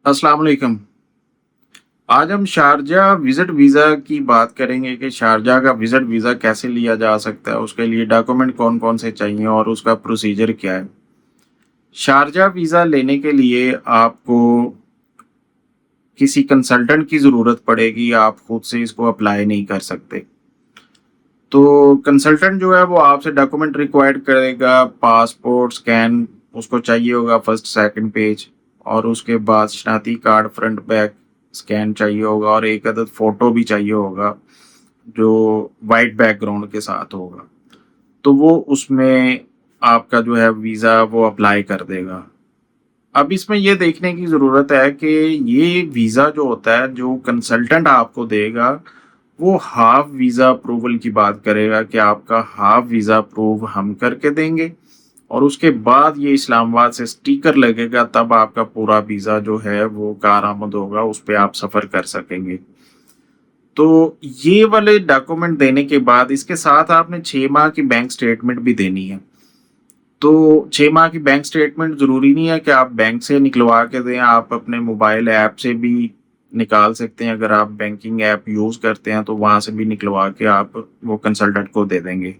अस्सलाम वालेकुम। आज हम शारजा विजिट वीज़ा की बात करेंगे कि शारजा का विजिट वीज़ा कैसे लिया जा सकता है, उसके लिए डॉक्यूमेंट कौन-कौन से चाहिए और उसका प्रोसीजर क्या है। शारजा वीज़ा लेने के लिए आपको किसी कंसल्टेंट की ज़रूरत पड़ेगी, आप खुद से इसको अप्लाई नहीं कर सकते। तो कंसल्टेंट जो है वो आपसे डॉक्यूमेंट रिक्वायर्ड करेगा, पासपोर्ट स्कैन उसको चाहिए होगा फर्स्ट सेकंड पेज और उसके बाद शनाख्ती कार्ड फ्रंट बैक स्कैन चाहिए होगा और एक अदद फ़ोटो भी चाहिए होगा जो वाइट बैकग्राउंड के साथ होगा। तो वो उसमें आपका जो है वीज़ा वो अप्लाई कर देगा। अब इसमें ये देखने की ज़रूरत है कि ये वीज़ा जो होता है, जो कंसल्टेंट आपको देगा, वो हाफ वीज़ा अप्रूवल की बात करेगा कि आपका हाफ वीज़ा अप्रूव हम करके देंगे और उसके बाद ये इस्लामाबाद से स्टिकर लगेगा, तब आपका पूरा वीज़ा जो है वो कारआमद होगा, उस पे आप सफ़र कर सकेंगे। तो ये वाले डॉक्यूमेंट देने के बाद इसके साथ आपने 6 माह की बैंक स्टेटमेंट भी देनी है। तो 6 माह की बैंक स्टेटमेंट ज़रूरी नहीं है कि आप बैंक से निकलवा के दें, आप अपने मोबाइल ऐप से भी निकाल सकते हैं। अगर आप बैंकिंग ऐप यूज़ करते हैं, तो वहाँ से भी निकलवा के आप वो कंसल्टेंट को दे देंगे।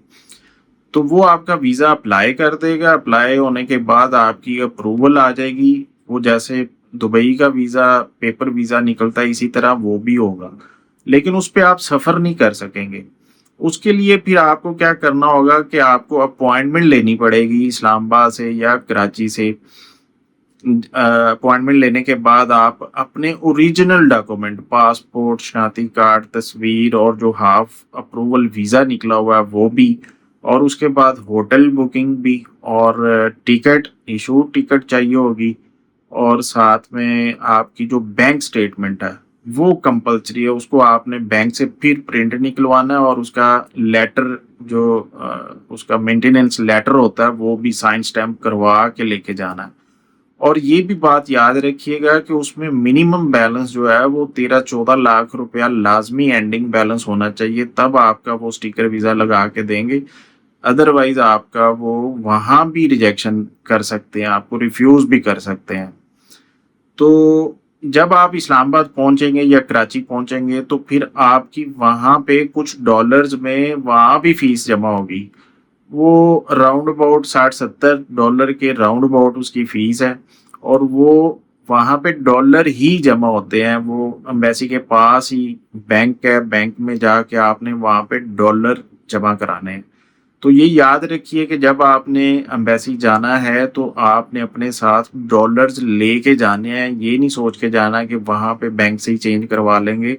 तो वो आपका वीज़ा अप्लाई कर देगा, अप्लाई होने के बाद आपकी अप्रूवल आ जाएगी। वो जैसे दुबई का वीज़ा, पेपर वीज़ा निकलता है, इसी तरह वो भी होगा। लेकिन उस पे आप सफ़र नहीं कर सकेंगे। उसके लिए फिर आपको क्या करना होगा कि आपको अपॉइंटमेंट लेनी पड़ेगी इस्लामाबाद से या कराची से। अपॉइंटमेंट लेने के बाद आप अपने ओरिजिनल डॉक्यूमेंट, पासपोर्ट, शनाख्ती कार्ड, तस्वीर और जो हाफ अप्रूवल वीज़ा निकला हुआ है वो भी, और उसके बाद होटल बुकिंग भी और टिकट, इशू टिकट चाहिए होगी और साथ में आपकी जो बैंक स्टेटमेंट है वो कंपलसरी है। उसको आपने बैंक से फिर प्रिंट निकलवाना है और उसका लेटर जो उसका मेंटेनेंस लेटर होता है वो भी साइन स्टैम्प करवा के लेके जाना है। और ये भी बात याद रखिएगा कि उसमें मिनिमम बैलेंस जो है वो 13-14 लाख रुपया लाजमी एंडिंग बैलेंस होना चाहिए, तब आपका वो स्टिकर वीज़ा लगा के देंगे। अदरवाइज आपका वो वहाँ भी रिजेक्शन कर सकते हैं, आपको रिफ्यूज़ भी कर सकते हैं। तो जब आप इस्लामाबाद पहुंचेंगे या कराची पहुंचेंगे तो फिर आपकी वहाँ पे कुछ डॉलर्स में वहाँ भी फीस जमा होगी। वो राउंड अबाउट 60-70 डॉलर के राउंड अबाउट उसकी फीस है और वो वहाँ पे डॉलर ही जमा होते हैं। वो एम्बेसी के पास ही बैंक है, बैंक में जाके आपने वहाँ पे डॉलर जमा कराने हैं। तो ये याद रखिए कि जब आपने एम्बेसी जाना है तो आपने अपने साथ डॉलर्स लेके जाने हैं। ये नहीं सोच के जाना कि वहाँ पे बैंक से ही चेंज करवा लेंगे,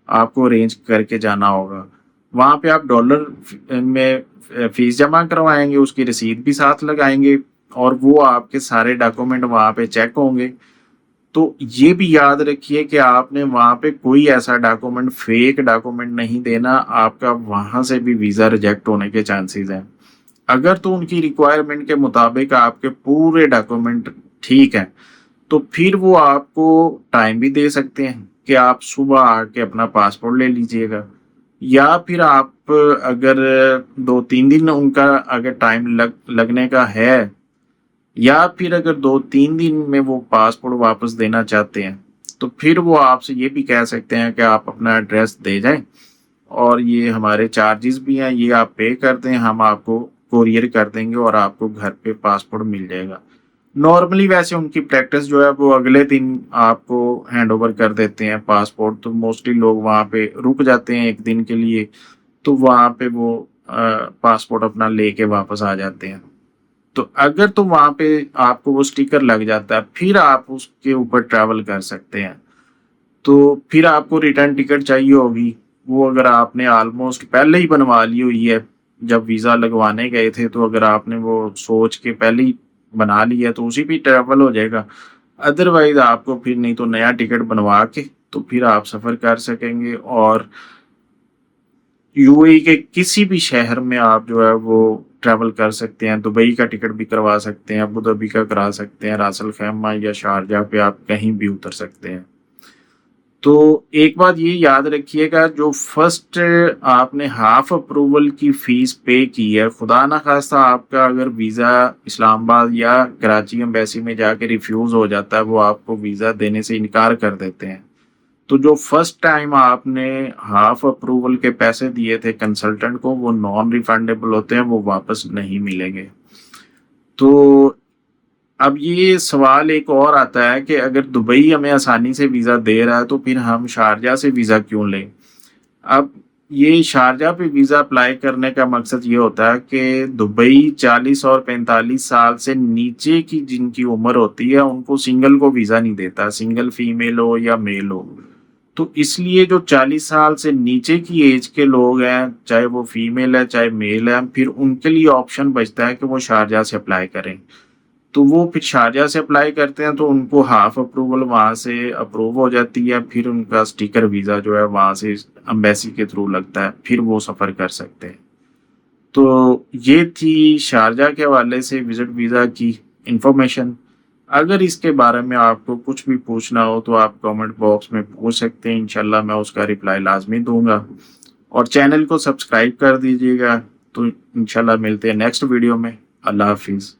आपको अरेंज करके जाना होगा। वहाँ पे आप डॉलर में फीस जमा करवाएंगे, उसकी रसीद भी साथ लगाएंगे और वो आपके सारे डॉक्यूमेंट वहाँ पे चेक होंगे। तो ये भी याद रखिए कि आपने वहाँ पे कोई ऐसा डॉक्यूमेंट, फेक डॉक्यूमेंट नहीं देना, आपका वहाँ से भी वीज़ा रिजेक्ट होने के चांसेस हैं। अगर तो उनकी रिक्वायरमेंट के मुताबिक आपके पूरे डॉक्यूमेंट ठीक हैं, तो फिर वो आपको टाइम भी दे सकते हैं कि आप सुबह आके अपना पासपोर्ट ले लीजिएगा, या फिर आप अगर 2-3 दिन उनका अगर टाइम लगने का है, या फिर अगर 2-3 दिन में वो पासपोर्ट वापस देना चाहते हैं, तो फिर वो आपसे ये भी कह सकते हैं कि आप अपना एड्रेस दे जाएं और ये हमारे चार्जेस भी हैं, ये आप पे कर दें, हम आपको कोरियर कर देंगे और आपको घर पे पासपोर्ट मिल जाएगा। नॉर्मली वैसे उनकी प्रैक्टिस जो है वो अगले दिन आपको हैंड ओवर कर देते हैं पासपोर्ट, तो मोस्टली लोग वहाँ पे रुक जाते हैं 1 दिन के लिए, तो वहाँ पे वो पासपोर्ट अपना लेके वापस आ जाते हैं। तो अगर तो वहाँ पे आपको वो स्टिकर लग जाता है, फिर आप उसके ऊपर ट्रैवल कर सकते हैं। तो फिर आपको रिटर्न टिकट चाहिए होगी, वो अगर आपने ऑलमोस्ट पहले ही बनवा ली हुई है, जब वीज़ा लगवाने गए थे तो अगर आपने वो सोच के पहले ही बना लिया तो उसी पे ट्रैवल हो जाएगा। अदरवाइज आपको फिर नहीं तो नया टिकट बनवा के तो फिर आप सफ़र कर सकेंगे और यूएई के किसी भी शहर में आप जो है वो ट्रैवल कर सकते हैं। दुबई का टिकट भी करवा सकते हैं, अबू धाबी का करा सकते हैं, रास अल खैमा या शारजाह पे आप कहीं भी उतर सकते हैं। तो एक बात ये याद रखिएगा, जो फर्स्ट आपने हाफ अप्रूवल की फीस पे की है, खुदा ना खास्ता आपका अगर वीज़ा इस्लामाबाद या कराची एम्बेसी में जाके रिफ्यूज़ हो जाता है, वो आपको वीज़ा देने से इनकार कर देते हैं। तो जो फर्स्ट टाइम आपने हाफ अप्रूवल के पैसे दिए थे कंसल्टेंट को, वो नॉन रिफंडेबल होते हैं, वो वापस नहीं मिलेंगे। तो अब ये सवाल एक और आता है कि अगर दुबई हमें आसानी से वीज़ा दे रहा है तो फिर हम शारजा से वीज़ा क्यों लें? अब ये शारजा पे वीज़ा अप्लाई करने का मकसद ये होता है कि दुबई 40 और 45 साल से नीचे की जिनकी उम्र होती है उनको सिंगल को वीज़ा नहीं देता, सिंगल फीमेल हो या मेल हो। तो इसलिए जो 40 साल से नीचे की एज के लोग हैं, चाहे वो फीमेल है चाहे मेल है, फिर उनके लिए ऑप्शन बचता है कि वो शारजा से अप्लाई करें। तो वो फिर शारजा से अप्लाई करते हैं तो उनको हाफ अप्रूवल वहाँ से अप्रूव हो जाती है, फिर उनका स्टिकर वीज़ा जो है वहाँ से एम्बेसी के थ्रू लगता है, फिर वो सफ़र कर सकते हैं। तो ये थी शारजा के हवाले से विजिट वीज़ा की इंफॉर्मेशन। अगर इसके बारे में आपको कुछ भी पूछना हो तो आप कमेंट बॉक्स में पूछ सकते हैं, इंशाल्लाह मैं उसका रिप्लाई लाजमी दूंगा। और चैनल को सब्सक्राइब कर दीजिएगा। तो इंशाल्लाह मिलते हैं नेक्स्ट वीडियो में। अल्लाह हाफिज़।